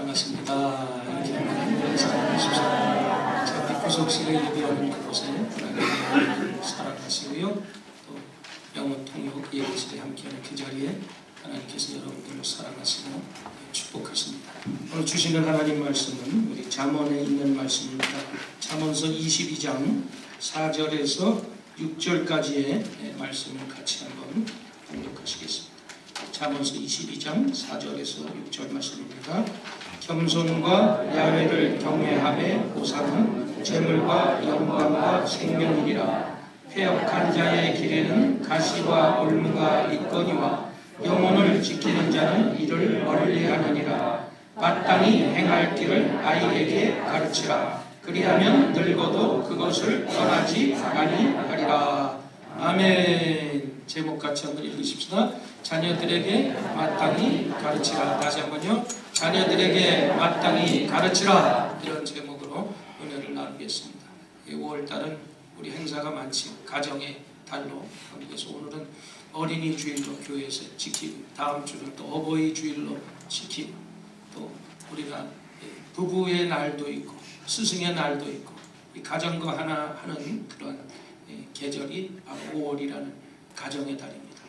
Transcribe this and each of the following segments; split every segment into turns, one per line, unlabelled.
사랑하십니다. 이렇게 사랑하십시오. 자, 구속실에 예배하는 그곳에 하나님을 사랑하시고요. 또 영혼 통역 예배실에 함께하는 그 자리에 하나님께서 여러분들을 사랑하시고 축복하십니다. 오늘 주시는 하나님 말씀은 우리 잠언에 있는 말씀입니다. 잠언서 22장 4절에서 6절까지의 말씀을 같이 한번 공독하시겠습니다. 잠언서 22장 4절에서 6절 말씀입니다. 겸손과 야훼를 경외하며 보상은 재물과 영광과 생명이니라. 패역한 자의 길에는 가시와 올무가 있거니와 영혼을 지키는 자는 이를 멀리하느니라. 마땅히 행할 길을 아이에게 가르치라. 그리하면 늙어도 그것을 떠나지 아니하리라. 아멘. 제목 같이 한번 읽으십시다. 자녀들에게 마땅히 가르치라. 다시 한번요. 자녀들에게 마땅히 가르치라. 이런 제목으로 은혜를 나누겠습니다. 5월달은 우리 행사가 많지요. 가정의 달로. 그래서 오늘은 어린이 주일로 교회에서 지키고, 다음 주는 또 어버이 주일로 지키고, 또 우리가 부부의 날도 있고 스승의 날도 있고, 이 가정과 하나 하는 그런 계절이 바로 5월이라는 가정의 달입니다.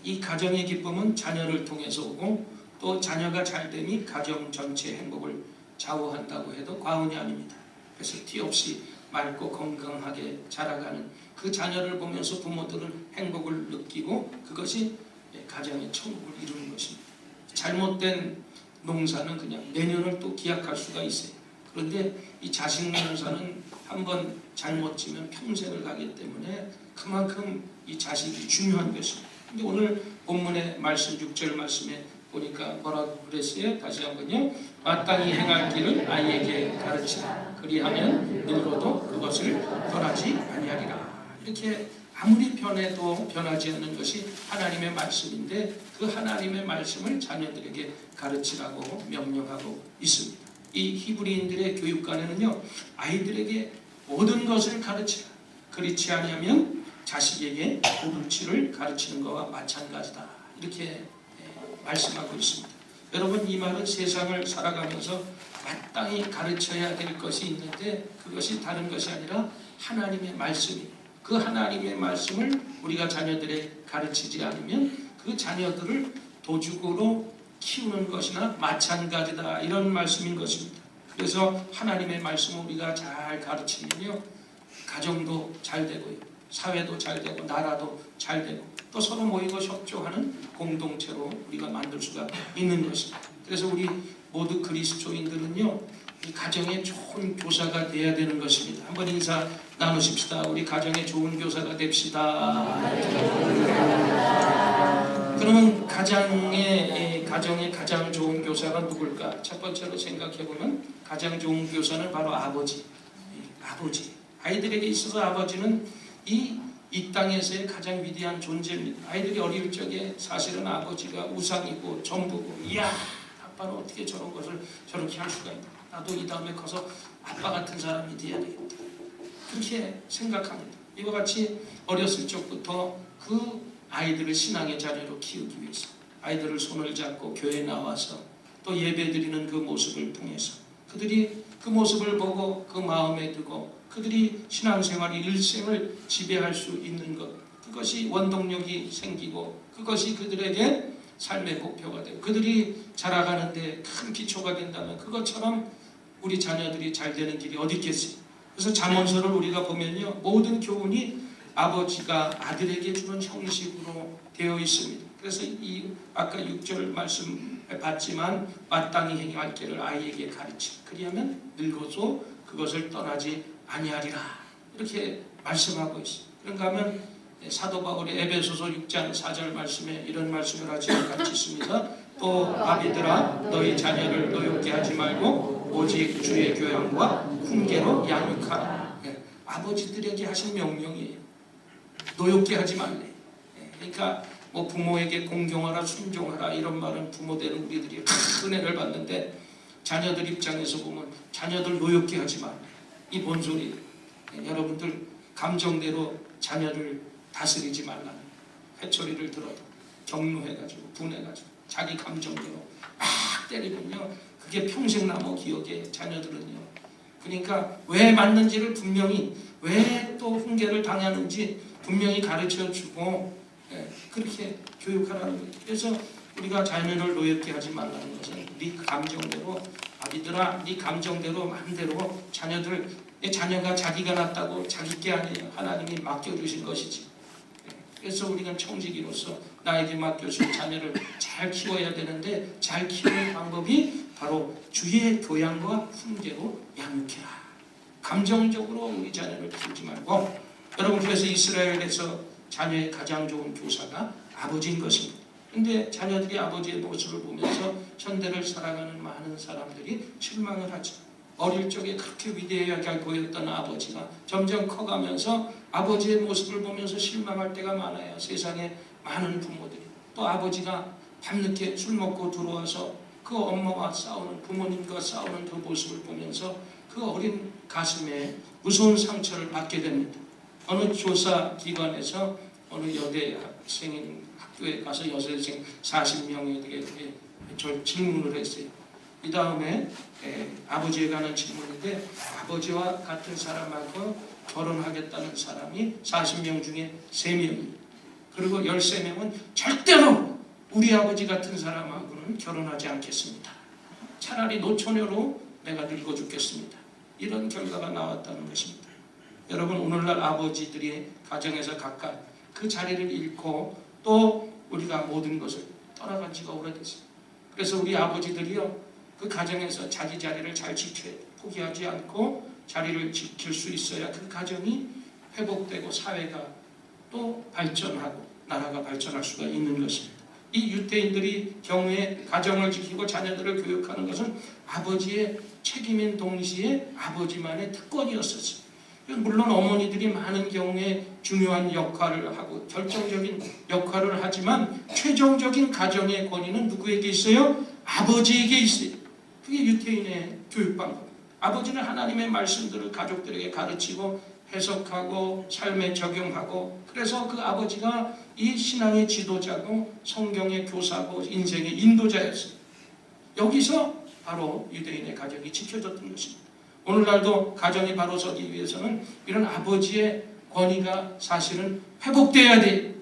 이 가정의 기쁨은 자녀를 통해서 오고, 또 자녀가 잘됨이 가정 전체의 행복을 좌우한다고 해도 과언이 아닙니다. 그래서 티 없이 맑고 건강하게 자라가는 그 자녀를 보면서 부모들은 행복을 느끼고, 그것이 가정의 천국을 이루는 것입니다. 잘못된 농사는 그냥 내년을 또 기약할 수가 있어요. 그런데 이 자식 농사는 한번 잘못 지면 평생을 가기 때문에 그만큼 이 자식이 중요한 것입니다. 근데 오늘 본문의 말씀 6절 말씀에 보니까 뭐라고 그랬어요? 다시 한번요. 마땅히 행할 길을 아이에게 가르치라. 그리하면 늙어도 그것을 떠나지 아니하리라. 이렇게 아무리 변해도 변하지 않는 것이 하나님의 말씀인데, 그 하나님의 말씀을 자녀들에게 가르치라고 명령하고 있습니다. 이 히브리인들의 교육관에는요, 아이들에게 모든 것을 가르치라. 그렇지 않으면 자식에게 도둑질을 가르치는 것과 마찬가지다. 이렇게 말씀하고 있습니다. 여러분, 이 말은 세상을 살아가면서 마땅히 가르쳐야 될 것이 있는데, 그것이 다른 것이 아니라 하나님의 말씀이에요. 그 하나님의 말씀을 우리가 자녀들에게 가르치지 않으면 그 자녀들을 도죽으로 키우는 것이나 마찬가지다. 이런 말씀인 것입니다. 그래서 하나님의 말씀을 우리가 잘 가르치면요, 가정도 잘 되고요, 사회도 잘 되고, 나라도 잘 되고, 또 서로 모이고 협조하는 공동체로 우리가 만들 수가 있는 것입니다. 그래서 우리 모두 그리스도인들은요, 이 가정에 좋은 교사가 되어야 되는 것입니다. 한번 인사 나누십시다. 우리 가정에 좋은 교사가 됩시다. 그러면 가정에 가장 좋은 교사가 누굴까? 첫 번째로 생각해보면 가장 좋은 교사는 바로 아버지. 아이들에게 있어서 아버지는 이 땅에서의 가장 위대한 존재입니다. 아이들이 어릴 적에 사실은 아버지가 우상이고 전부고, 이야, 아빠는 어떻게 저런 것을 저렇게 할 수가 있나? 나도 이 다음에 커서 아빠 같은 사람이 돼야 되겠다. 그렇게 생각합니다. 이와 같이 어렸을 적부터 그 아이들을 신앙의 자녀로 키우기 위해서 아이들을 손을 잡고 교회에 나와서 또 예배드리는 그 모습을 통해서 그들이 그 모습을 보고 그 마음에 두고 그들이 신앙생활이 일생을 지배할 수 있는 것, 그것이 원동력이 생기고 그것이 그들에게 삶의 목표가 되고 그들이 자라가는데 큰 기초가 된다면, 그것처럼 우리 자녀들이 잘 되는 길이 어디 있겠어요? 그래서 잠언서를 우리가 보면요, 모든 교훈이 아버지가 아들에게 주는 형식으로 되어 있습니다. 그래서 이 아까 6절 말씀 봤지만 마땅히 행할 길을 아이에게 가르치라. 그리하면 늙어도 그것을 떠나지 아니하리라. 이렇게 말씀하고 있어요. 그런가 하면 사도 바울이 에베소서 6장 4절 말씀에 이런 말씀을 하지 같이 있습니다. 또 아비들아, 너희 자녀를 노엽게 하지 말고 오직 주의 교양과 훈계로 양육하라. 아버지들에게 하신 명령이에요. 노엽게 하지 말래. 그러니까 뭐 부모에게 공경하라, 순종하라, 이런 말은 부모되는 우리들이 은혜를 받는데, 자녀들 입장에서 보면 자녀들 노엽게 하지 말래. 이 뭔 소리예요? 여러분들 감정대로 자녀를 다스리지 말라는, 회초리를 들어도 격노해가지고 분해가지고 자기 감정대로 막 때리면요, 그게 평생 남아 기억에 자녀들은요. 그러니까 왜 맞는지를 분명히, 왜 또 훈계를 당하는지 분명히 가르쳐주고 그렇게 교육하라는 거예요. 그래서 우리가 자녀를 노엽게 하지 말라는 것은 네 감정대로, 아비들아 네 감정대로 마음대로 자녀가 자기가 낳았다고 자기께 아니에요. 하나님이 맡겨주신 것이지. 그래서 우리가 청지기로서 나에게 맡겨준 자녀를 잘 키워야 되는데, 잘 키우는 방법이 바로 주의 교양과 훈계로 양육해라. 감정적으로 우리 자녀를 키우지 말고. 여러분, 그래서 이스라엘에서 자녀의 가장 좋은 교사가 아버지인 것입니다. 근데 자녀들이 아버지의 모습을 보면서 현대를 살아가는 많은 사람들이 실망을 하죠. 어릴 적에 그렇게 위대하게 보였던 아버지가 점점 커가면서 아버지의 모습을 보면서 실망할 때가 많아요. 세상에 많은 부모들이. 또 아버지가 밤늦게 술 먹고 들어와서 그 엄마와 싸우는, 부모님과 싸우는 그 모습을 보면서 그 어린 가슴에 무서운 상처를 받게 됩니다. 어느 조사 기관에서 어느 여대생인 학교에 가서 여대생 40명에게 질문을 했어요. 이 다음에 아버지에 관한 질문인데, 아버지와 같은 사람하고 결혼하겠다는 사람이 40명 중에 3명입니다. 그리고 13명은 절대로 우리 아버지 같은 사람하고는 결혼하지 않겠습니다. 차라리 노처녀로 내가 늙어 죽겠습니다. 이런 결과가 나왔다는 것입니다. 여러분, 오늘날 아버지들이 가정에서 각각 그 자리를 잃고 또 우리가 모든 것을 떠나간 지가 오래됐어요. 그래서 우리 아버지들이요, 그 가정에서 자기 자리를 잘 지켜야 돼. 포기하지 않고 자리를 지킬 수 있어야 그 가정이 회복되고 사회가 또 발전하고 나라가 발전할 수가 있는 것입니다. 이 유대인들이 경우에 가정을 지키고 자녀들을 교육하는 것은 아버지의 책임인 동시에 아버지만의 특권이었었어요. 물론 어머니들이 많은 경우에 중요한 역할을 하고 결정적인 역할을 하지만 최종적인 가정의 권위는 누구에게 있어요? 아버지에게 있어요. 그게 유대인의 교육 방법. 아버지는 하나님의 말씀들을 가족들에게 가르치고 해석하고 삶에 적용하고, 그래서 그 아버지가 이 신앙의 지도자고 성경의 교사고 인생의 인도자였어요. 여기서 바로 유대인의 가정이 지켜졌던 것입니다. 오늘날도 가정이 바로 서기 위해서는 이런 아버지의 권위가 사실은 회복돼야 돼.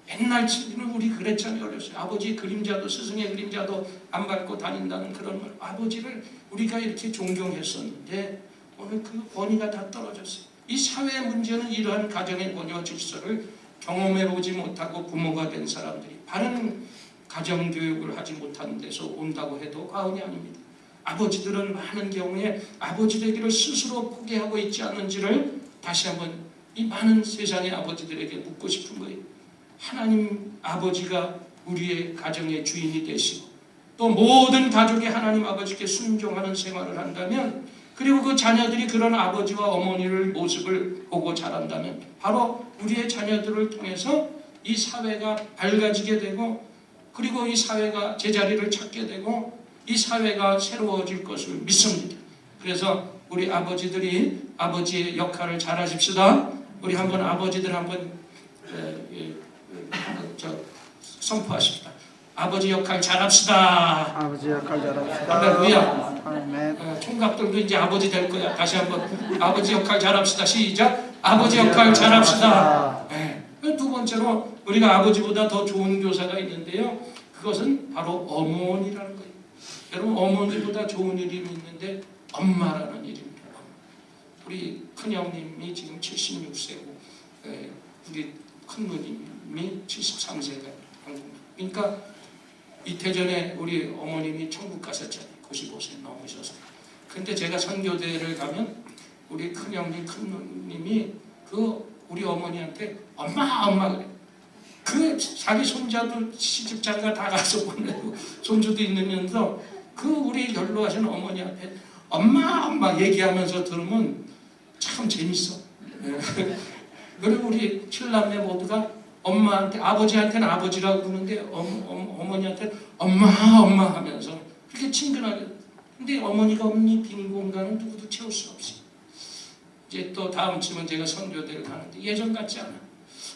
옛날처럼 우리 그랬잖아요. 어렸어요. 아버지의 그림자도, 스승의 그림자도 안 밟고 다닌다는 그런 말. 아버지를 우리가 이렇게 존경했었는데 오늘 그 권위가 다 떨어졌어요. 이 사회의 문제는 이러한 가정의 권위와 질서를 경험해보지 못하고 부모가 된 사람들이 바른 가정교육을 하지 못하는 데서 온다고 해도 과언이 아닙니다. 아버지들은 많은 경우에 아버지 되기를 스스로 포기하고 있지 않는지를 다시 한번 이 많은 세상의 아버지들에게 묻고 싶은 거예요. 하나님 아버지가 우리의 가정의 주인이 되시고 또 모든 가족이 하나님 아버지께 순종하는 생활을 한다면, 그리고 그 자녀들이 그런 아버지와 어머니를 모습을 보고 자란다면 바로 우리의 자녀들을 통해서 이 사회가 밝아지게 되고, 그리고 이 사회가 제자리를 찾게 되고 이 사회가 새로워질 것을 믿습니다. 그래서 우리 아버지들이 아버지의 역할을 잘 하십시다. 우리 한번 아버지들 한번 선포하십시다. 아버지 역할 잘합시다.
아버지 역할 잘합시다.
할렐루야.
아멘.
총각들도 이제 아버지 될 거야. 다시 한번 아버지 역할 잘합시다. 시작. 아버지 역할 잘합시다. 네. 두 번째로 우리가 아버지보다 더 좋은 교사가 있는데요. 그것은 바로 어머니라는 거예요. 여러분, 어머니보다 좋은 이름이 있는데 엄마라는 이름입니다. 우리 큰형님이 지금 76세고 우리 큰누님이 73세가 그러니까 이태 전에 우리 어머님이 천국 가셨잖아요. 95세 넘으셔서. 근데 제가 선교대를 가면 우리 큰형님, 큰누님이 그 우리 어머니한테 엄마 그래. 그 자기 손자도 시집장가 다 가서 보내고 손주도 있으면서 그 우리 연로하신 어머니 앞에 엄마 얘기하면서 들으면 참 재밌어. 그리고 우리 칠남매 모두가 엄마한테, 아버지한테는 아버지라고 부르는데 어머니한테 엄마 하면서 그렇게 친근하게. 근데 어머니가 없는 이 빈 공간은 누구도 채울 수 없어요. 이제 또 다음 주면 제가 선교대를 가는데 예전 같지 않아.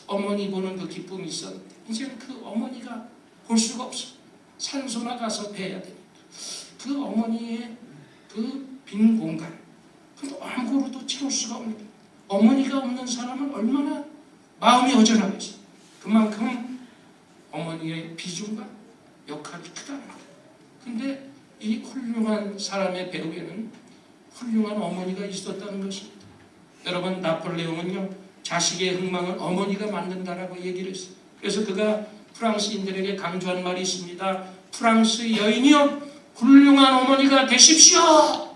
어머니 보는 그 기쁨이 있었는데 이제는 그 어머니가 볼 수가 없어. 산소나 가서 뵈야 되니까. 그 어머니의 그 빈 공간, 그 아무것도 채울 수가 없는, 어머니가 없는 사람은 얼마나 마음이 허전하겠어. 그만큼 어머니의 비중과 역할이 크다는 거예요. 근데 이 훌륭한 사람의 배후에는 훌륭한 어머니가 있었다는 것입니다. 여러분, 나폴레옹은요, 자식의 흥망은 어머니가 만든다라고 얘기를 했어요. 그래서 그가 프랑스인들에게 강조한 말이 있습니다. 프랑스 여인이여, 훌륭한 어머니가 되십시오.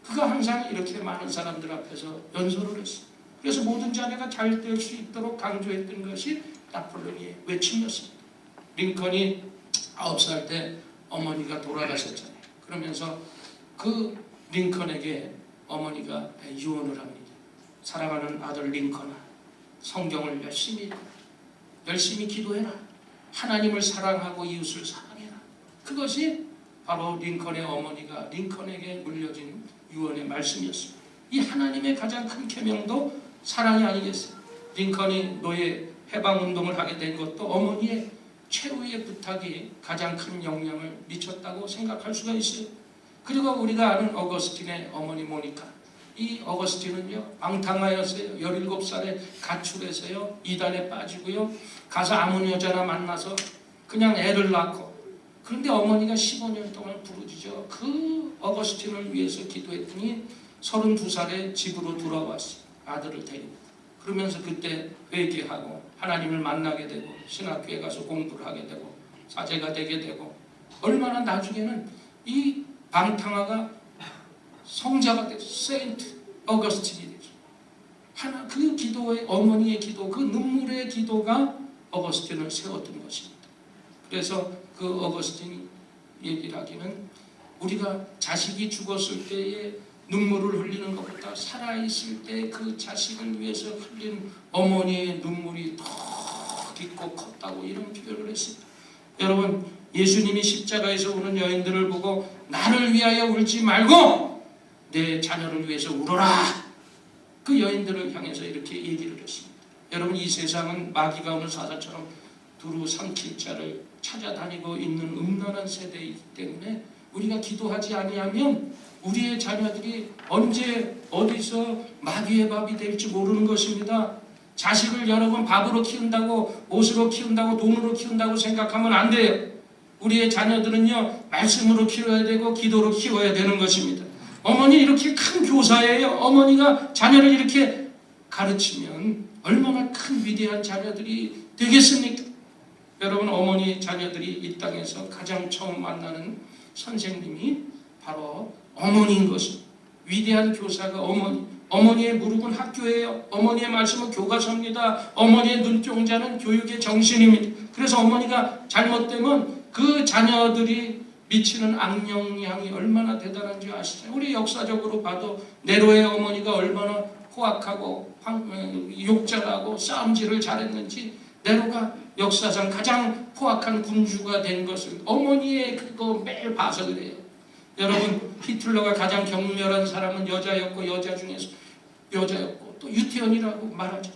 그가 항상 이렇게 많은 사람들 앞에서 연설을 했어요. 그래서 모든 자녀가 잘 될 수 있도록 강조했던 것이 나폴레옹의 외침이었습니다. 링컨이 9살 때 어머니가 돌아가셨잖아요. 그러면서 그 링컨에게 어머니가 유언을 합니다. 사랑하는 아들 링컨아, 성경을 열심히 기도해라. 하나님을 사랑하고 이웃을 사랑해라. 그것이 바로 링컨의 어머니가 링컨에게 물려진 유언의 말씀이었습니다. 이 하나님의 가장 큰 계명도 사랑이 아니겠어요? 링컨이 노예 해방운동을 하게 된 것도 어머니의 최후의 부탁이 가장 큰 영향을 미쳤다고 생각할 수가 있어요. 그리고 우리가 아는 어거스틴의 어머니 모니카, 이 어거스틴은요, 방탕하였어요. 17살에 가출해서요, 이단에 빠지고요, 가서 아무 여자나 만나서 그냥 애를 낳고, 그런데 어머니가 15년 동안 부르짖어 그 어거스틴을 위해서 기도했더니 32살에 집으로 돌아왔어요. 아들을 데리고. 그러면서 그때 회개하고 하나님을 만나게 되고 신학교에 가서 공부를 하게 되고 사제가 되게 되고, 얼마나 나중에는 이 방탕아가 성자가 됐어요. 세인트 어거스틴이 되죠. 하나, 그 기도의, 어머니의 기도, 그 눈물의 기도가 어거스틴을 세웠던 것입니다. 그래서 그 어거스틴이 얘기를 하기는, 우리가 자식이 죽었을 때에 눈물을 흘리는 것보다 살아있을 때 그 자식을 위해서 흘린 어머니의 눈물이 더 깊고 컸다고 이런 표현을 했습니다. 여러분, 예수님이 십자가에서 우는 여인들을 보고 나를 위하여 울지 말고 내 자녀를 위해서 울어라, 그 여인들을 향해서 이렇게 얘기를 했습니다. 여러분, 이 세상은 마귀가 오는 사자처럼 두루 삼킬 자를 찾아다니고 있는 음란한 세대이기 때문에 우리가 기도하지 아니하면 우리의 자녀들이 언제 어디서 마귀의 밥이 될지 모르는 것입니다. 자식을 여러분 밥으로 키운다고, 옷으로 키운다고, 돈으로 키운다고 생각하면 안 돼요. 우리의 자녀들은요, 말씀으로 키워야 되고 기도로 키워야 되는 것입니다. 어머니 이렇게 큰 교사예요. 어머니가 자녀를 이렇게 가르치면 얼마나 큰 위대한 자녀들이 되겠습니까? 여러분, 어머니 자녀들이 이 땅에서 가장 처음 만나는 선생님이 바로 어머니인 것입니다. 위대한 교사가 어머니의 무릎은 학교예요. 어머니의 말씀은 교과서입니다. 어머니의 눈동자는 교육의 정신입니다. 그래서 어머니가 잘못되면 그 자녀들이 미치는 악영향이 얼마나 대단한지 아시죠? 우리 역사적으로 봐도 네로의 어머니가 얼마나 포악하고 욕잘하고 싸움질을 잘했는지, 네로가 역사상 가장 포악한 군주가 된 것은 어머니의 그거 매일 봐서 그래요. 여러분, 히틀러가 가장 격렬한 사람은 여자였고, 여자 중에서 여자였고, 또 유태원이라고 말하죠.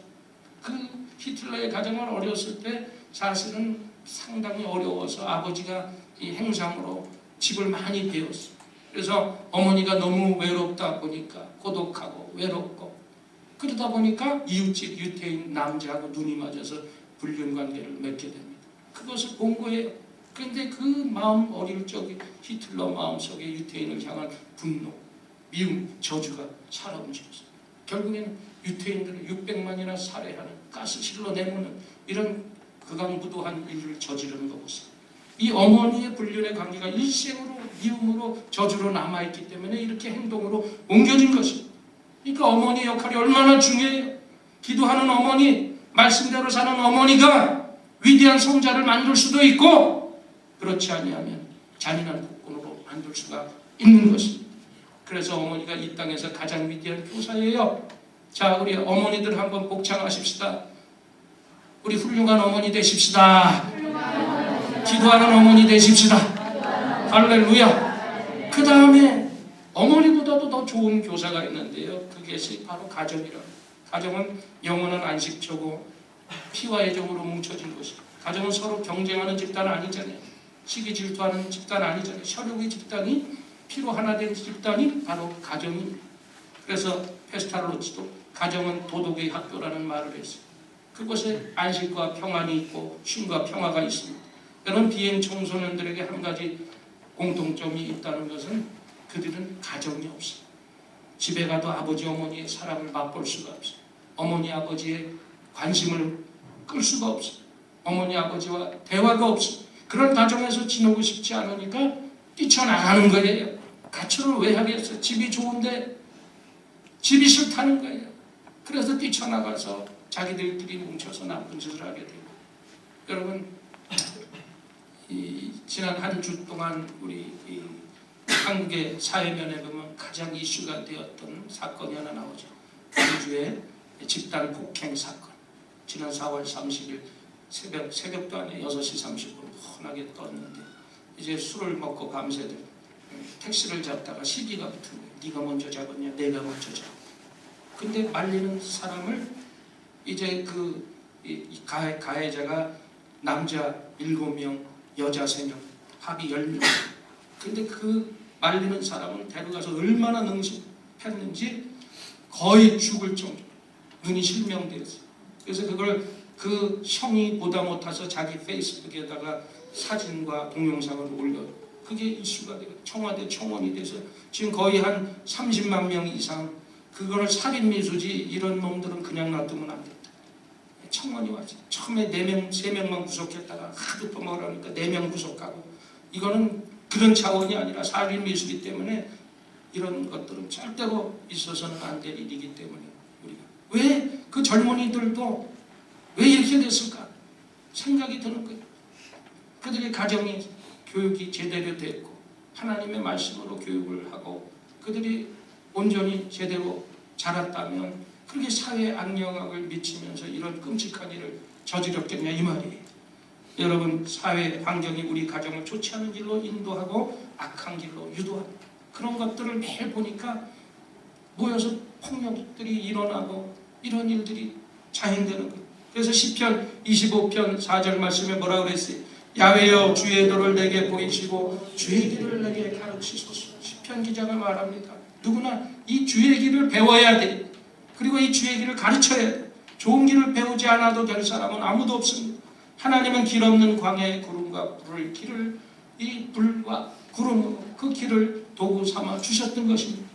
그 히틀러의 가정을 어렸을 때 사실은 상당히 어려워서 아버지가 이 행상으로 집을 많이 배웠어요. 그래서 어머니가 너무 외롭다 보니까, 고독하고 외롭고, 그러다 보니까 이웃집 유태인 남자하고 눈이 맞아서 불륜관계를 맺게 됩니다. 그것을 본 거예요. 그런데 그 마음, 어릴 적에 히틀러 마음속에 유태인을 향한 분노, 미움, 저주가 살아움직였어요. 결국에는 유태인들을 600만이나 살해하는, 가스실로 내모는 이런 극악무도한 일을 저지르는 거 보세요. 이 어머니의 불륜의 관계가 일생으로 미움으로 저주로 남아있기 때문에 이렇게 행동으로 옮겨진 것입니다. 그러니까 어머니의 역할이 얼마나 중요해요. 기도하는 어머니, 말씀대로 사는 어머니가 위대한 성자를 만들 수도 있고, 그렇지 아니하면 잔인한 폭군으로 만들 수가 있는 것입니다. 그래서 어머니가 이 땅에서 가장 위대한 교사예요. 자, 우리 어머니들 한번 복창하십시다. 우리 훌륭한 어머니 되십시다. 기도하는 어머니 되십시다. 할렐루야. 그 다음에 어머니보다도 더 좋은 교사가 있는데요, 그것이 바로 가정이라. 가정은 영원한 안식처고 피와 애정으로 뭉쳐진 것입니다. 가정은 서로 경쟁하는 집단 아니잖아요. 시기 질투하는 집단 아니잖아요. 혈육의 집단이 피로 하나 된 집단이 바로 가정이. 그래서 페스탈로치도 가정은 도덕의 학교라는 말을 했어요. 그곳에 안식과 평안이 있고 쉼과 평화가 있습니다. 여러분, 비행 청소년들에게 한 가지 공통점이 있다는 것은 그들은 가정이 없어요. 집에 가도 아버지 어머니의 사랑을 맛볼 수가 없어요. 어머니 아버지의 관심을 끌 수가 없어요. 어머니 아버지와 대화가 없어요. 그런 가정에서 지내고 싶지 않으니까 뛰쳐나가는 거예요. 가출을 왜 하겠어요? 집이 좋은데 집이 싫다는 거예요. 그래서 뛰쳐나가서 자기들끼리 뭉쳐서 나쁜 짓을 하게 되고. 여러분, 지난 한 주 동안 우리 한국의 사회면에 보면 가장 이슈가 되었던 사건이 하나 나오죠. 호주의 집단 폭행 사건. 지난 4월 30일 새벽도 아니에요. 6시 30분 훤하게 떴는데, 이제 술을 먹고 밤새들 택시를 잡다가 시비가 붙은 거예요. 네가 먼저 잡았냐, 내가 먼저 잡았냐. 근데 말리는 사람을 이제 가해자가 남자 7명, 여자 3명, 합이 10명. 근데 그 말리는 사람은 데려가서 얼마나 능심했는지 거의 죽을 정도로 눈이 실명되었어요. 그래서 그걸 그 형이 보다 못해서 자기 페이스북에다가 사진과 동영상을 올려. 그게 이슈가 되고 청와대 청원이 돼서 지금 거의 한 30만 명 이상, 그거를 살인미수지 이런 놈들은 그냥 놔두면 안 된다. 청원이 왔죠. 처음에 4명, 3명만 구속했다가 하도 떠먹으라니까 4명 구속하고. 이거는 그런 차원이 아니라 살인미수기 때문에 이런 것들은 절대로 있어서는 안 될 일이기 때문에 우리가 왜 그 젊은이들도 왜 이렇게 됐을까 생각이 드는 거예요. 그들의 가정이 교육이 제대로 됐고 하나님의 말씀으로 교육을 하고 그들이 온전히 제대로 자랐다면 그렇게 사회에 악영향을 미치면서 이런 끔찍한 일을 저지렀겠냐 이 말이에요. 여러분, 사회 환경이 우리 가정을 좋지 않은 길로 인도하고 악한 길로 유도하고 그런 것들을 매일 보니까 모여서 폭력들이 일어나고 이런 일들이 자행되는 거예요. 그래서 시편 25편 4절 말씀에 뭐라고 그랬어요? 야훼여 주의 도를 내게 보이시고 주의 길을 내게 가르치소서. 시편 기자가 말합니다. 누구나 이 주의 길을 배워야 돼. 그리고 이 주의 길을 가르쳐야 돼. 좋은 길을 배우지 않아도 될 사람은 아무도 없습니다. 하나님은 길 없는 광야의 구름과 불을 길을 이 불과 구름으로 그 길을 도구 삼아 주셨던 것입니다.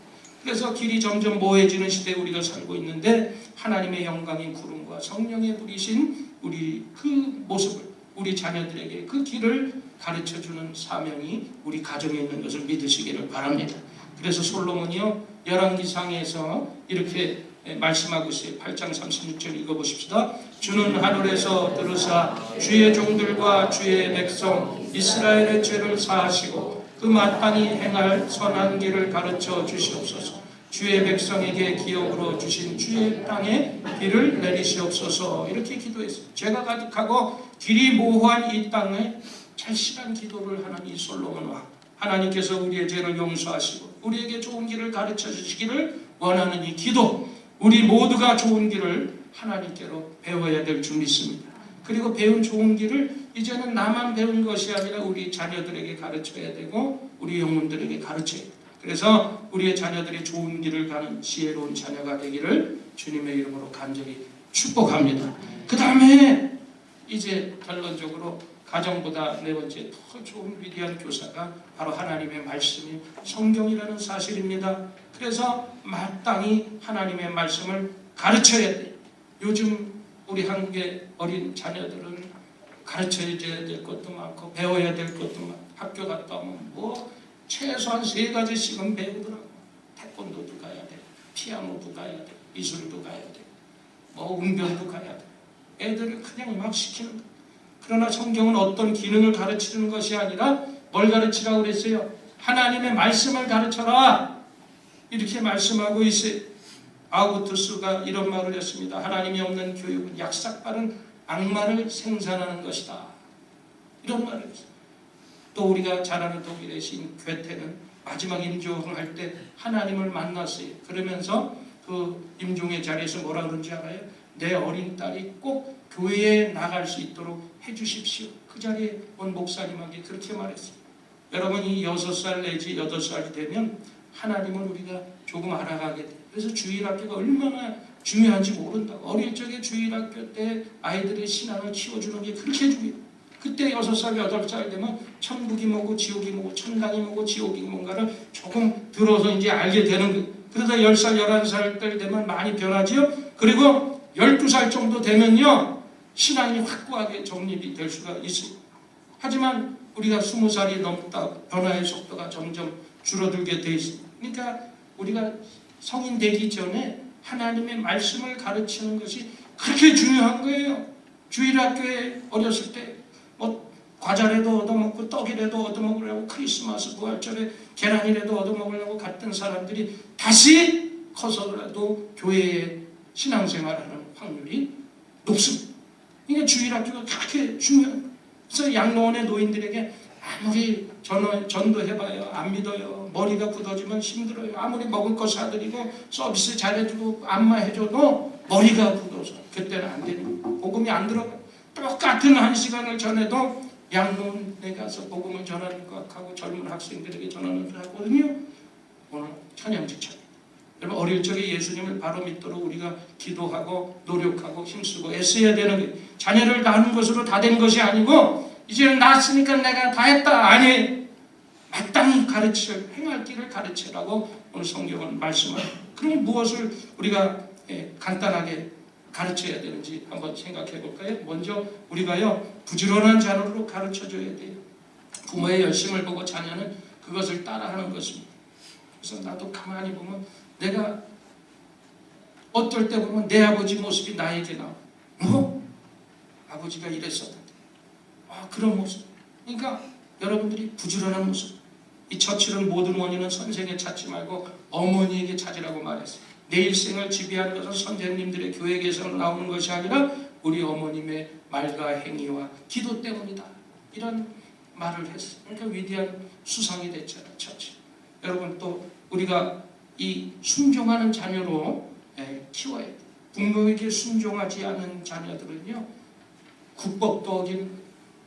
그래서 길이 점점 모해지는 시대에 우리가 살고 있는데 하나님의 영광인 구름과 성령의 불이신 우리 그 모습을 우리 자녀들에게 그 길을 가르쳐주는 사명이 우리 가정에 있는 것을 믿으시기를 바랍니다. 그래서 솔로몬이요 열왕기상에서 이렇게 말씀하고 있어요. 8장 36절 읽어보십시다. 주는 하늘에서 들으사 주의 종들과 주의 백성 이스라엘의 죄를 사하시고 그 마땅히 행할 선한 길을 가르쳐 주시옵소서. 주의 백성에게 기업으로 주신 주의 땅에 비를 내리시옵소서. 이렇게 기도했어요. 죄가 가득하고 길이 모호한 이 땅에 절실한 기도를 하는 이 솔로몬 왕. 하나님께서 우리의 죄를 용서하시고 우리에게 좋은 길을 가르쳐 주시기를 원하는 이 기도, 우리 모두가 좋은 길을 하나님께로 배워야 될 줄 믿습니다. 그리고 배운 좋은 길을 이제는 나만 배운 것이 아니라 우리 자녀들에게 가르쳐야 되고 우리 영혼들에게 가르쳐야 돼요. 그래서 우리의 자녀들이 좋은 길을 가는 지혜로운 자녀가 되기를 주님의 이름으로 간절히 축복합니다. 그 다음에 이제 결론적으로 가정보다 네 번째 더 좋은 위대한 교사가 바로 하나님의 말씀이 성경이라는 사실입니다. 그래서 마땅히 하나님의 말씀을 가르쳐야 돼요. 요즘 우리 한국의 어린 자녀들은 가르쳐야 될 것도 많고 배워야 될 것도 많고 학교 갔다 오면 뭐 최소한 3가지씩은 배우더라고. 태권도도 가야 돼, 피아노도 가야 돼, 미술도 가야 돼, 뭐 운동도 가야 돼. 애들을 그냥 막 시키는 거예요. 그러나 성경은 어떤 기능을 가르치는 것이 아니라 뭘 가르치라고 그랬어요? 하나님의 말씀을 가르쳐라. 이렇게 말씀하고 있어요. 아우구스트가 이런 말을 했습니다. 하나님이 없는 교육은 약삭빠른 악마를 생산하는 것이다. 이런 말을 했어요. 또 우리가 잘 아는 독일의 시인 괴테는 마지막 임종할 때 하나님을 만났어요. 그러면서 그 임종의 자리에서 뭐라 그런지 알아요? 내 어린 딸이 꼭 교회에 나갈 수 있도록 해주십시오. 그 자리에 온 목사님에게 그렇게 말했어요. 여러분이 6살 내지 8살이 되면 하나님을 우리가 조금 알아가게 돼요. 그래서 주일학교가 얼마나 중요한지 모른다고. 어릴 적에 주일학교 때 아이들의 신앙을 키워주는 게 그렇게 중요해요. 그때 6살, 8살 되면 천국이 뭐고 지옥이 뭐고 천당이 뭐고 지옥이 뭔가를 조금 들어서 이제 알게 되는 거예요. 그러다 10살, 11살 때 되면 많이 변하지요. 그리고 12살 정도 되면요, 신앙이 확고하게 정립이 될 수가 있습니다. 하지만 우리가 20살이 넘다 변화의 속도가 점점 줄어들게 돼 있습니다. 그러니까 우리가 성인 되기 전에 하나님의 말씀을 가르치는 것이 그렇게 중요한 거예요. 주일학교에 어렸을 때 뭐 과자라도 얻어먹고 떡이라도 얻어먹으려고 크리스마스 부활절에 계란이라도 얻어먹으려고 갔던 사람들이 다시 커서라도 교회에 신앙생활하는 확률이 높습니다. 그러니까 주일학교가 그렇게 중요해요. 그래서 양로원의 노인들에게 아무리 전도해봐요. 안 믿어요. 머리가 굳어지면 힘들어요. 아무리 먹을 거 사드리고 서비스 잘해주고 안마해줘도 머리가 굳어서 그때는 안 되는 거예요. 복음이 안 들어가요. 똑같은 1시간을 전해도 양로원에 가서 복음을 전하는 것 하고 젊은 학생들에게 전하는 것 하거든요. 오늘 천양지차입니다. 여러분 어릴 적에 예수님을 바로 믿도록 우리가 기도하고 노력하고 힘쓰고 애써야 되는 거예요. 자녀를 낳는 것으로 다 된 것이 아니고 이제는 낳았으니까 내가 다 했다. 아니, 마땅히 행할 길을 가르치라고 오늘 성경은 말씀합니다. 그럼 무엇을 우리가 간단하게 가르쳐야 되는지 한번 생각해 볼까요? 먼저 우리가요, 부지런한 자녀로 가르쳐줘야 돼요. 부모의 열심을 보고 자녀는 그것을 따라하는 것입니다. 그래서 나도 가만히 보면 내가 어떨 때 보면 내 아버지 모습이 나에게 나와. 아버지가 이랬었는데. 그런 모습. 그러니까 여러분들이 부지런한 모습. 이 처칠은 모든 원인은 선생에 찾지 말고 어머니에게 찾으라고 말했어요. 내 일생을 지배하는 것은 선생님들의 교회에서 나오는 것이 아니라 우리 어머님의 말과 행위와 기도 때문이다. 이런 말을 했어요. 그러니까 위대한 수상이 됐잖아요. 처칠. 여러분 또 우리가 이 순종하는 자녀로 키워야 돼요. 부모에게 순종하지 않은 자녀들은요, 국법도 어긴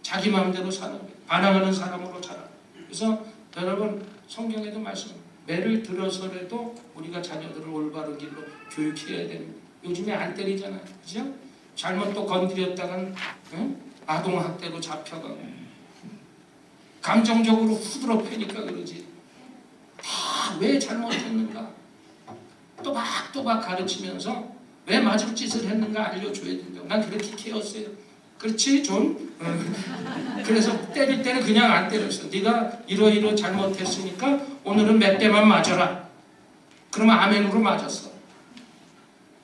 자기 마음대로 사는 거예요. 반항하는 사람으로 자라요. 그래서 여러분 성경에도 말씀합니다. 매를 들어서라도 우리가 자녀들을 올바른 길로 교육해야 됩니다. 요즘에 안 때리잖아요. 그죠? 잘못 또 건드렸다간 아동학대로 잡혀가고 감정적으로 후들어 패니까 그러지. 다 왜 잘못했는가 또박또박 가르치면서 왜 맞을 짓을 했는가 알려줘야 된다고. 난 그렇게 키웠어요. 그렇지 좀? 그래서 때릴 때는 그냥 안 때렸어. 네가 이러이러 잘못했으니까 오늘은 몇 대만 맞아라. 그러면 아멘으로 맞았어.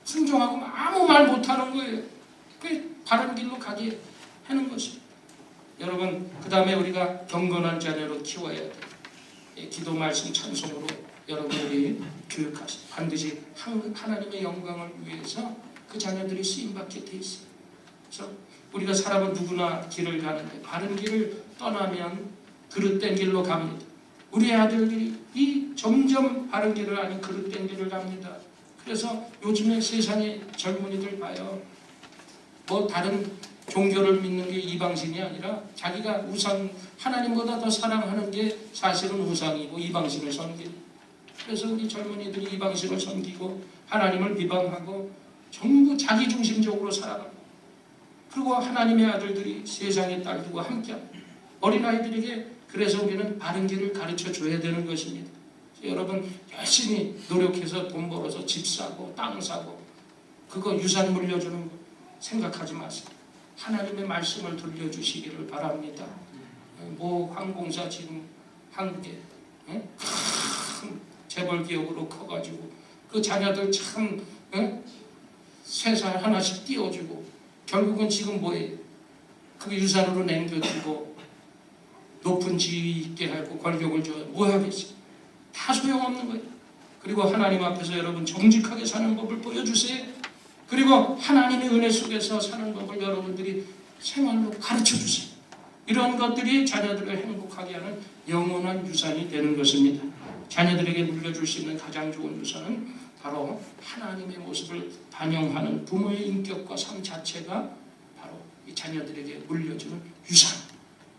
순종하고 아무 말 못하는 거예요. 그 바른 길로 가게 하는 것이. 여러분 그 다음에 우리가 경건한 자녀로 키워야 돼요. 기도 말씀 찬송으로 여러분들이 교육하시고 반드시 하나님의 영광을 위해서 그 자녀들이 쓰임받게 돼 있어요. 그래서 우리가 사람은 누구나 길을 가는데 바른 길을 떠나면 그릇된 길로 갑니다. 우리 아들들이 점점 바른 길을 아닌 그릇된 길을 갑니다. 그래서 요즘에 세상의 젊은이들 봐요. 뭐 다른 종교를 믿는 게 이방신이 아니라 자기가 우상, 하나님보다 더 사랑하는 게 사실은 우상이고 이방신을 섬기고, 그래서 우리 젊은이들이 이방신을 섬기고 하나님을 비방하고 전부 자기중심적으로 살아가고, 그리고 하나님의 아들들이 세상의 딸들과 함께합니다. 어린아이들에게 그래서 우리는 바른 길을 가르쳐줘야 되는 것입니다. 여러분 열심히 노력해서 돈 벌어서 집 사고 땅 사고 그거 유산 물려주는 거 생각하지 마세요. 하나님의 말씀을 들려주시기를 바랍니다. 뭐 항공사 지금 한국에 큰 재벌기업으로 커가지고 그 자녀들 참 쇠살 하나씩 띄워주고 결국은 지금 뭐예요? 그 유산으로 남겨두고 높은 지위 있게 하고 권력을 줘요. 뭐 하겠어요? 다 소용없는 거예요. 그리고 하나님 앞에서 여러분 정직하게 사는 법을 보여주세요. 그리고 하나님의 은혜 속에서 사는 법을 여러분들이 생활로 가르쳐주세요. 이런 것들이 자녀들을 행복하게 하는 영원한 유산이 되는 것입니다. 자녀들에게 물려줄 수 있는 가장 좋은 유산은 바로 하나님의 모습을 반영하는 부모의 인격과 삶 자체가 바로 이 자녀들에게 물려주는 유산.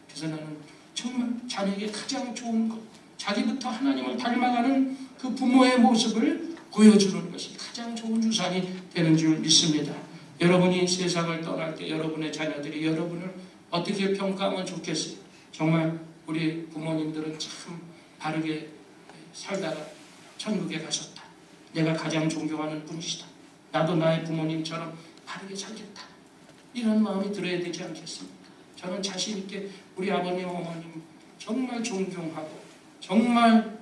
그래서 나는 정말 자녀에게 가장 좋은 것, 자기부터 하나님을 닮아가는 그 부모의 모습을 보여주는 것이 가장 좋은 유산이 되는 줄 믿습니다. 여러분이 세상을 떠날 때 여러분의 자녀들이 여러분을 어떻게 평가하면 좋겠어요? 정말 우리 부모님들은 참 바르게 살다가 천국에 가셨다. 내가 가장 존경하는 분이시다. 나도 나의 부모님처럼 바르게 살겠다. 이런 마음이 들어야 되지 않겠습니까? 저는 자신 있게 우리 아버님, 어머님 정말 존경하고 정말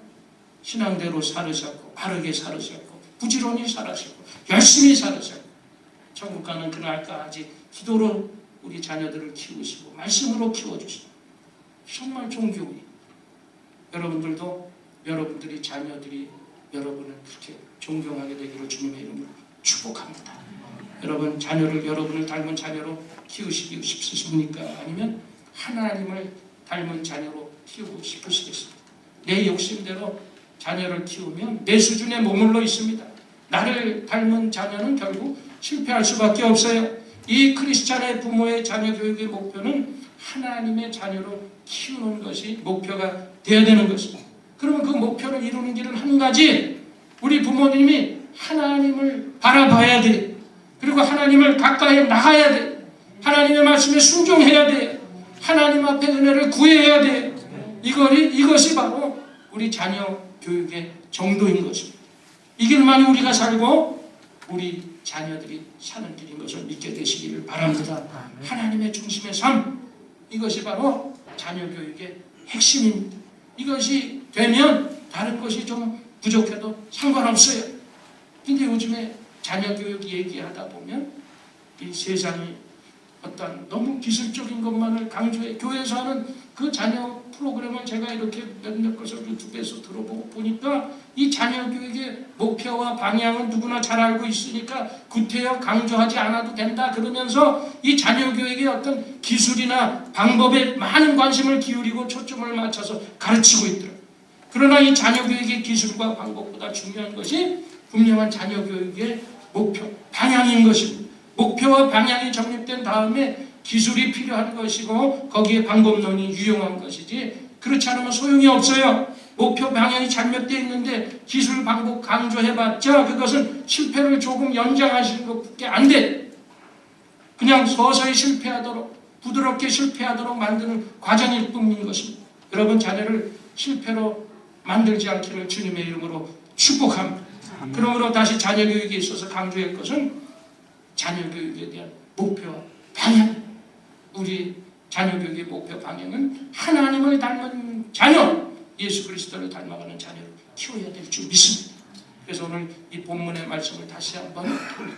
신앙대로 살으셨고 바르게 살으셨고 부지런히 살으셨고 열심히 살으셨고 천국 가는 그날까지 기도로 우리 자녀들을 키우시고 말씀으로 키워주시고 정말 존경해요. 여러분들도 여러분들이 자녀들이 여러분을 그렇게 존경하게 되기를 주님의 이름으로 축복합니다. 여러분 자녀를 여러분을 닮은 자녀로 키우시기 싶으십니까? 아니면 하나님을 닮은 자녀로 키우고 싶으시겠습니까? 내 욕심대로 자녀를 키우면 내 수준에 머물러 있습니다. 나를 닮은 자녀는 결국 실패할 수밖에 없어요. 이 크리스찬의 부모의 자녀 교육의 목표는 하나님의 자녀로 키우는 것이 목표가 되어야 되는 것입니다. 그러면 그 목표를 이루는 길은 한 가지, 우리 부모님이 하나님을 바라봐야 돼. 그리고 하나님을 가까이 나가야 돼. 하나님의 말씀에 순종해야 돼. 하나님 앞에 은혜를 구해야 돼. 이것이 바로 우리 자녀 교육의 정도인 것입니다. 이 길만이 우리가 살고 우리 자녀들이 사는 길인 것을 믿게 되시기를 바랍니다. 하나님의 중심의 삶, 이것이 바로 자녀 교육의 핵심입니다. 이것이 되면 다른 것이 좀 부족해도 상관없어요. 근데 요즘에 자녀 교육 얘기하다 보면 이 세상이 어떤 너무 기술적인 것만을 강조해 교회에서 하는 그 자녀 프로그램을 제가 이렇게 몇몇 것을 유튜브에서 들어보고 보니까 이 자녀 교육의 목표와 방향은 누구나 잘 알고 있으니까 구태여 강조하지 않아도 된다 그러면서 이 자녀 교육의 어떤 기술이나 방법에 많은 관심을 기울이고 초점을 맞춰서 가르치고 있더라고요. 그러나 이 자녀 교육의 기술과 방법보다 중요한 것이 분명한 자녀 교육의 목표, 방향인 것입니다. 목표와 방향이 정립된 다음에 기술이 필요한 것이고 거기에 방법론이 유용한 것이지 그렇지 않으면 소용이 없어요. 목표 방향이 잘못되어 있는데 기술 방법 강조해봤자 그것은 실패를 조금 연장하시는 것밖에 안 돼. 그냥 서서히 실패하도록 부드럽게 실패하도록 만드는 과정일 뿐인 것입니다. 여러분 자녀를 실패로 만들지 않기를 주님의 이름으로 축복합니다. 그러므로 다시 자녀 교육에 있어서 강조할 것은 자녀 교육에 대한 목표와 방향. 우리 자녀 교육의 목표 방향은 하나님을 닮은 자녀, 예수 그리스도를 닮아가는 자녀를 키워야 될 줄 믿습니다. 그래서 오늘 이 본문의 말씀을 다시 한번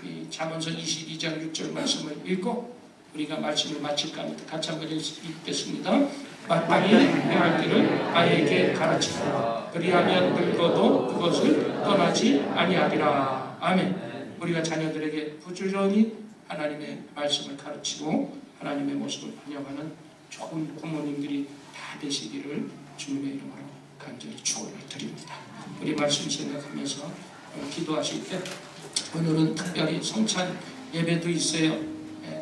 이 잠언서 22장 6절 말씀을 읽고 우리가 말씀을 마칠까 합니다. 같이 한번 읽겠습니다. 마땅히 행할 길을 아이에게 가르치라. 그리하면 늙어도 그것을 떠나지 아니하리라. 아멘. 우리가 자녀들에게 부지런히 하나님의 말씀을 가르치고 하나님의 모습을 반영하는 좋은 부모님들이 다 되시기를 주님의 이름으로 간절히 축원을 드립니다. 우리 말씀 생각하면서 기도하실 때 오늘은 특별히 성찬 예배도 있어요.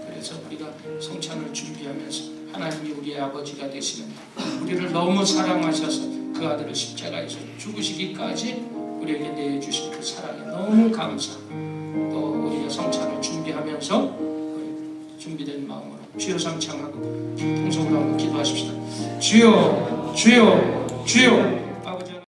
그래서 우리가 성찬을 준비하면서 하나님이 우리의 아버지가 되시는 우리를 너무 사랑하셔서 그 아들을 십자가에서 죽으시기까지 우리에게 내주신 그 사랑에 너무 감사하고 또 우리가 성찬을 준비하면서 준비된 마음으로 주여 상창하고 통성으로 한번 기도하십시다. 주여 주여 주여